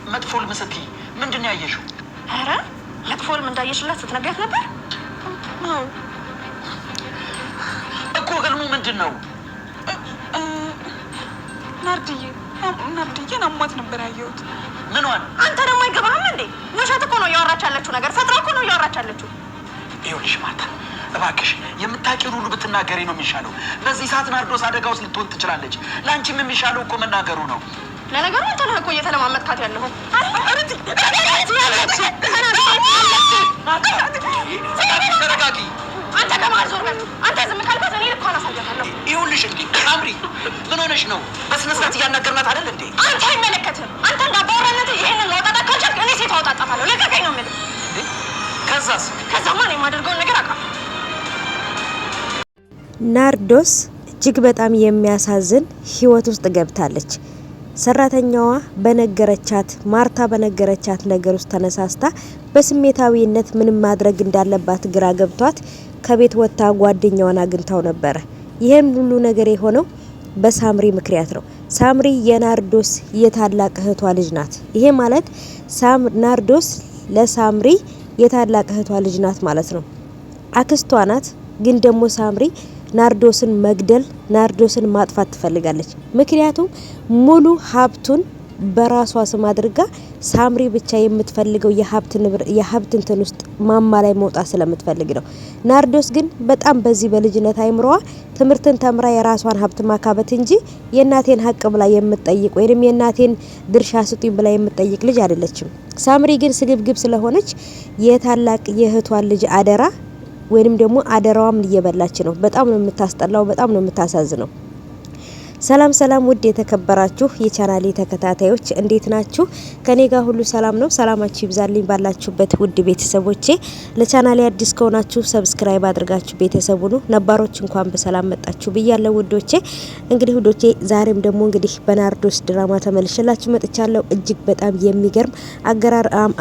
መጥፎ ህልም ስትይ ምንድን ነው ያየሽው? ኧረ መጥፎ ህልም እንዳየሽላት ስትነግሪያት ነበር? አዎ እኮ ህልሙ ምንድን ነው? ናርድዬን አሟት ነበር ያየሁት። ምኗን? አንተ ደግሞ አይገባህም እንዴ? ውሸት እኮ ነው እያወራች ያለችው ነገር፣ ፈጥራ እኮ ነው እያወራች ያለችው። ይኸውልሽ ማርታ እባክሽ የምታውቂውን ሁሉ ብትናገሪ ነው የሚሻለው። በዚህ ሰዓት ናርዶስ አደጋ ውስጥ ልትሆን ትችላለች። ለአንቺም የሚሻለው እኮ መናገሩ ነው። ለነገሩ አንተ ነህ እኮ እየተለማመጥካት ያለሁ። ተረጋጊ። አንተ ከማር ዞር በል። አንተ ዝም ካልባት እኔ ልኳን አሳያታለሁ። ይኸውልሽ እንዴ አምሪ ምን ሆነሽ ነው? በስነ ስርዓት እያናገርናት አይደል እንዴ? አንተ አይመለከትህም። አንተ እንዳባወራነት ይሄንን ማውጣት ካልቻልክ እኔ ሴት አውጣጣታለሁ። ለቀቀኝ ነው የምልህ። ከዛማ እኔ የማደርገውን ነገር አውቃለሁ። ናርዶስ እጅግ በጣም የሚያሳዝን ህይወት ውስጥ ገብታለች። ሰራተኛዋ በነገረቻት ማርታ በነገረቻት ነገር ውስጥ ተነሳስታ በስሜታዊነት ምንም ማድረግ እንዳለባት ግራ ገብቷት ከቤት ወጥታ ጓደኛዋን አግኝታው ነበረ። ይሄን ሁሉ ነገር የሆነው በሳምሪ ምክንያት ነው። ሳምሪ የናርዶስ የታላቅ እህቷ ልጅ ናት። ይሄ ማለት ናርዶስ ለሳምሪ የታላቅ እህቷ ልጅ ናት ማለት ነው። አክስቷ ናት። ግን ደግሞ ሳምሪ ናርዶስን መግደል ናርዶስን ማጥፋት ትፈልጋለች። ምክንያቱም ሙሉ ሀብቱን በራሷ ስም አድርጋ ሳምሪ ብቻ የምትፈልገው የሀብት እንትን ውስጥ ማማ ላይ መውጣት ስለምትፈልግ ነው። ናርዶስ ግን በጣም በዚህ በልጅነት አይምሮዋ ትምህርትን ተምራ የራሷን ሀብት ማካበት እንጂ የእናቴን ሀቅ ብላ የምትጠይቅ ወይም የእናቴን ድርሻ ስጡኝ ብላ የምትጠይቅ ልጅ አይደለችም። ሳምሪ ግን ስግብግብ ስለሆነች የታላቅ የእህቷን ልጅ አደራ ወይንም ደግሞ አደራዋም እየበላች ነው። በጣም ነው የምታስጠላው። በጣም ነው የምታሳዝነው። ሰላም ሰላም ውድ የተከበራችሁ የቻናሌ ተከታታዮች እንዴት ናችሁ? ከኔ ጋር ሁሉ ሰላም ነው። ሰላማችሁ ይብዛልኝ ባላችሁበት ውድ ቤተሰቦቼ። ለቻናሌ አዲስ ከሆናችሁ ሰብስክራይብ አድርጋችሁ ቤተሰቡ ነው። ነባሮች እንኳን በሰላም መጣችሁ ብያለሁ ውዶቼ። እንግዲህ ውዶቼ ዛሬም ደግሞ እንግዲህ በናርዶስ ድራማ ተመልሼላችሁ መጥቻለሁ። እጅግ በጣም የሚገርም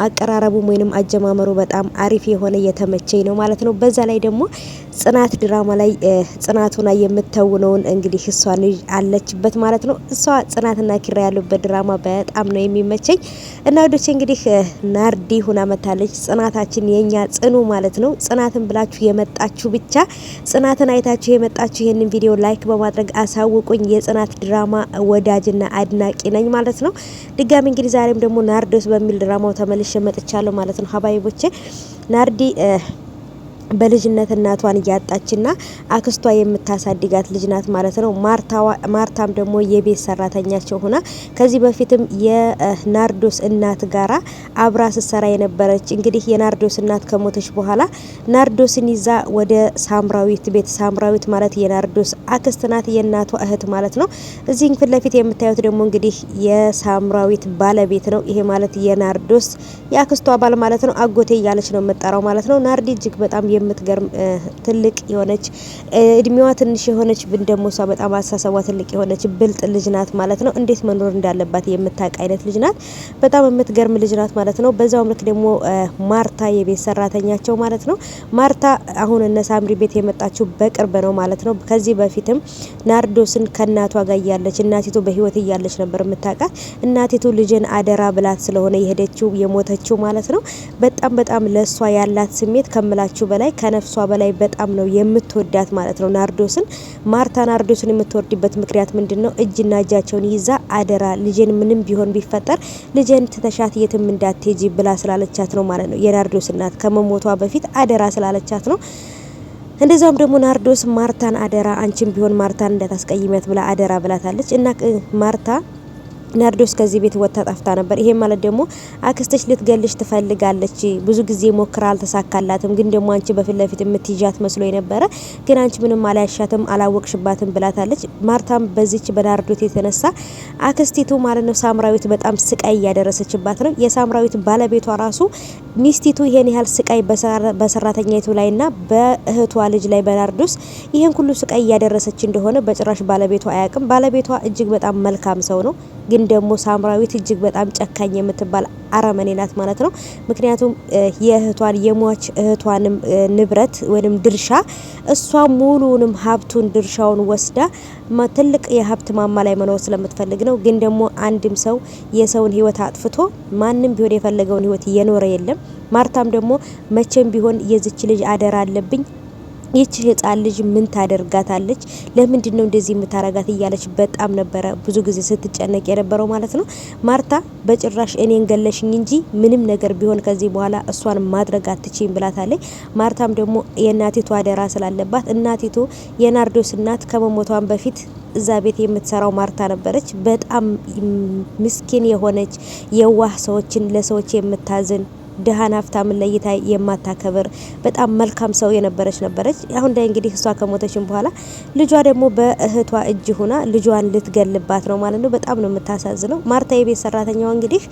አቀራረቡም ወይንም አጀማመሩ በጣም አሪፍ የሆነ የተመቸኝ ነው ማለት ነው። በዛ ላይ ደግሞ ጽናት ድራማ ላይ ጽናቱና የምትተውነውን እንግዲህ እሷ ልጅ አለችበት ማለት ነው። እሷ ጽናትና ኪራ ያሉበት ድራማ በጣም ነው የሚመቸኝ እና ወዶቼ እንግዲህ ናርዲ ሁና መታለች። ጽናታችን የኛ ጽኑ ማለት ነው። ጽናትን ብላችሁ የመጣችሁ ብቻ ጽናትን አይታችሁ የመጣችሁ ይሄንን ቪዲዮ ላይክ በማድረግ አሳውቁኝ። የጽናት ድራማ ወዳጅና አድናቂ ነኝ ማለት ነው። ድጋሚ እንግዲህ ዛሬም ደግሞ ናርዶስ በሚል ድራማው ተመልሼ መጥቻለሁ ማለት ነው። ሀባይቦቼ ናርዲ በልጅነት እናቷን እያጣችና አክስቷ የምታሳድጋት ልጅ ናት ማለት ነው። ማርታም ደግሞ የቤት ሰራተኛቸው ሆና ከዚህ በፊትም የናርዶስ እናት ጋራ አብራ ስትሰራ የነበረች እንግዲህ የናርዶስ እናት ከሞተች በኋላ ናርዶስን ይዛ ወደ ሳምራዊት ቤት ሳምራዊት ማለት የናርዶስ አክስት ናት፣ የእናቷ እህት ማለት ነው። እዚህ ፊት ለፊት የምታዩት ደግሞ እንግዲህ የሳምራዊት ባለቤት ነው። ይሄ ማለት የናርዶስ የአክስቷ ባል ማለት ነው። አጎቴ እያለች ነው የምትጠራው ማለት ነው። ናርዲ እጅግ በጣም የምትገርም ትልቅ የሆነች እድሜዋ ትንሽ የሆነች ግን ደግሞ እሷ በጣም አሳሰቧ ትልቅ የሆነች ብልጥ ልጅ ናት ማለት ነው። እንዴት መኖር እንዳለባት የምታውቅ አይነት ልጅ ናት። በጣም የምትገርም ልጅ ናት ማለት ነው። በዛው ልክ ደግሞ ማርታ የቤት ሰራተኛቸው ማለት ነው። ማርታ አሁን እነ ሳምሪ ቤት የመጣችው በቅርብ ነው ማለት ነው። ከዚህ በፊትም ናርዶስን ከእናቷ ጋር እያለች እናቲቱ በህይወት እያለች ነበር የምታውቃት። እናቲቱ ልጅን አደራ ብላት ስለሆነ የሄደችው የሞተችው ማለት ነው። በጣም ለሷ ያላት ስሜት ከምላችሁ በላይ ከነፍሷ በላይ በጣም ነው የምትወዳት ማለት ነው ናርዶስን። ማርታ ናርዶስን የምትወድበት ምክንያት ምንድነው? እጅና እጃቸውን ይዛ አደራ ልጄን ምንም ቢሆን ቢፈጠር ልጄን ትተሻት የትም እንዳትሄጂ ብላ ስላለቻት ነው ማለት ነው። የናርዶስ እናት ከመሞቷ በፊት አደራ ስላለቻት ነው። እንደዛውም ደግሞ ናርዶስ ማርታን አደራ አንቺም ቢሆን ማርታን እንዳታስቀይሚያት ብላ አደራ ብላታለች። እና ማርታ ናርዶስ ከዚህ ቤት ወጣ ጠፍታ ነበር። ይሄ ማለት ደግሞ አክስትሽ ልትገልሽ ትፈልጋለች። ብዙ ጊዜ ሞክራ አልተሳካላትም። ግን ደግሞ አንቺ በፊት ለፊት የምትይዣት መስሎ የነበረ ግን አንቺ ምንም አላያሻትም አላወቅሽባትም ብላታለች። ማርታም በዚች በናርዶስ የተነሳ አክስቲቱ ማለት ነው ሳምራዊት በጣም ስቃይ እያደረሰችባት ነው። የሳምራዊት ባለቤቷ ራሱ ሚስቲቱ ይሄን ያህል ስቃይ በሰራተኛይቱ ላይና በእህቷ ልጅ ላይ በናርዶስ ይሄን ሁሉ ስቃይ እያደረሰች እንደሆነ በጭራሽ ባለቤቷ አያውቅም። ባለቤቷ እጅግ በጣም መልካም ሰው ነው። ግን ግን ደግሞ ሳምራዊት እጅግ በጣም ጨካኝ የምትባል አረመኔ ናት ማለት ነው። ምክንያቱም የእህቷን የሟች እህቷንም ንብረት ወይም ድርሻ እሷ ሙሉንም ሀብቱን ድርሻውን ወስዳ ትልቅ የሀብት ማማ ላይ መኖር ስለምትፈልግ ነው። ግን ደግሞ አንድም ሰው የሰውን ህይወት አጥፍቶ ማንም ቢሆን የፈለገውን ህይወት እየኖረ የለም። ማርታም ደግሞ መቼም ቢሆን የዚች ልጅ አደራ አለብኝ ይቺ ህፃን ልጅ ምን ታደርጋታለች? ለምንድን ነው እንደዚህ የምታረጋት? እያለች በጣም ነበረ ብዙ ጊዜ ስትጨነቅ የነበረው ማለት ነው። ማርታ በጭራሽ እኔን ገለሽኝ እንጂ ምንም ነገር ቢሆን ከዚህ በኋላ እሷን ማድረግ አትችይም ብላታለች። ማርታም ደግሞ የእናቲቱ አደራ ስላለባት እናቲቱ የናርዶስ እናት ከመሞቷን በፊት እዛ ቤት የምትሰራው ማርታ ነበረች። በጣም ምስኪን የሆነች የዋህ ሰዎችን ለሰዎች የምታዝን ደሃን ሀብታምን ለይታ የማታከብር በጣም መልካም ሰው የነበረች ነበረች። አሁን ላይ እንግዲህ እሷ ከሞተችም በኋላ ልጇ ደግሞ በእህቷ እጅ ሆና ልጇን ልትገልባት ነው ማለት ነው። በጣም ነው የምታሳዝነው። ማርታ የቤት ሰራተኛዋ እንግዲህ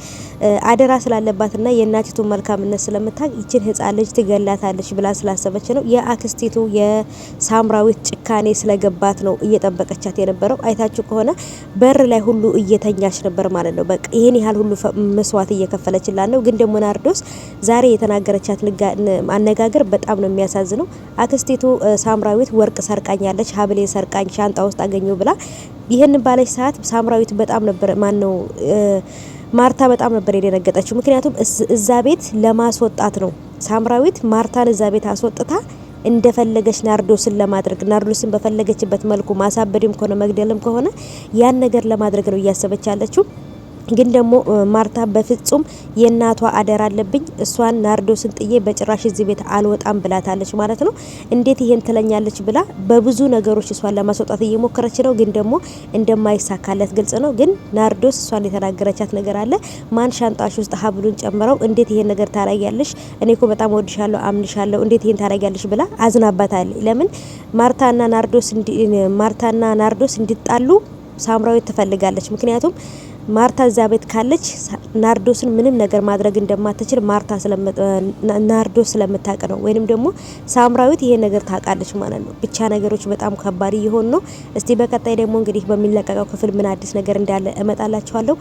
አደራ ስላለባትና የእናቲቱ መልካምነት ስለምታውቅ ይችን ህፃን ልጅ ትገላታለች ብላ ስላሰበች ነው። የአክስቲቱ የሳምራዊት ጭካኔ ስለገባት ነው እየጠበቀቻት የነበረው። አይታችሁ ከሆነ በር ላይ ሁሉ እየተኛች ነበር ማለት ነው። በቃ ይሄን ያህል ሁሉ መስዋዕት እየከፈለችላት ነው። ግን ደግሞ ናርዶስ ዛሬ የተናገረቻት አነጋገር በጣም ነው የሚያሳዝነው። አክስቲቱ ሳምራዊት ወርቅ ሰርቃኛለች፣ ሀብሌ ሰርቃኝ ሻንጣ ውስጥ አገኘው ብላ ይህን ባለች ሰዓት ሳምራዊት በጣም ነበር ማርታ በጣም ነበር የደነገጠችው። ምክንያቱም እዛ ቤት ለማስወጣት ነው ሳምራዊት ማርታን እዛ ቤት አስወጥታ እንደፈለገች ናርዶስን ለማድረግ ናርዶስን በፈለገችበት መልኩ ማሳበድም ከሆነ መግደልም ከሆነ ያን ነገር ለማድረግ ነው እያሰበች ያለችው። ግን ደግሞ ማርታ በፍጹም የእናቷ አደራ አለብኝ እሷን ናርዶስን ጥዬ በጭራሽ እዚህ ቤት አልወጣም ብላታለች ማለት ነው። እንዴት ይሄን ትለኛለች ብላ በብዙ ነገሮች እሷን ለማስወጣት እየሞከረች ነው። ግን ደግሞ እንደማይሳካለት ግልጽ ነው። ግን ናርዶስ እሷን የተናገረቻት ነገር አለ። ማን ሻንጣሽ ውስጥ ሀብሉን ጨምረው እንዴት ይሄን ነገር ታረጊያለሽ? እኔ እኮ በጣም ወድሻለሁ፣ አምንሻለሁ፣ እንዴት ይሄን ታረጊያለሽ ብላ አዝናባታለች። ለምን ማርታና ናርዶስ እንዲጣሉ ሳምራዊት ትፈልጋለች። ምክንያቱም ማርታ እዛ ቤት ካለች ናርዶስን ምንም ነገር ማድረግ እንደማትችል ናርዶስ ስለምታውቅ ነው። ወይንም ደግሞ ሳምራዊት ይሄ ነገር ታውቃለች ማለት ነው። ብቻ ነገሮች በጣም ከባድ እየሆኑ ነው። እስቲ በቀጣይ ደግሞ እንግዲህ በሚለቀቀው ክፍል ምን አዲስ ነገር እንዳለ እመጣላችኋለሁ።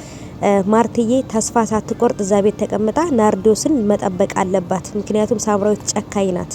ማርትዬ ተስፋ ሳትቆርጥ እዛ ቤት ተቀምጣ ናርዶስን መጠበቅ አለባት። ምክንያቱም ሳምራዊት ጨካኝ ናት።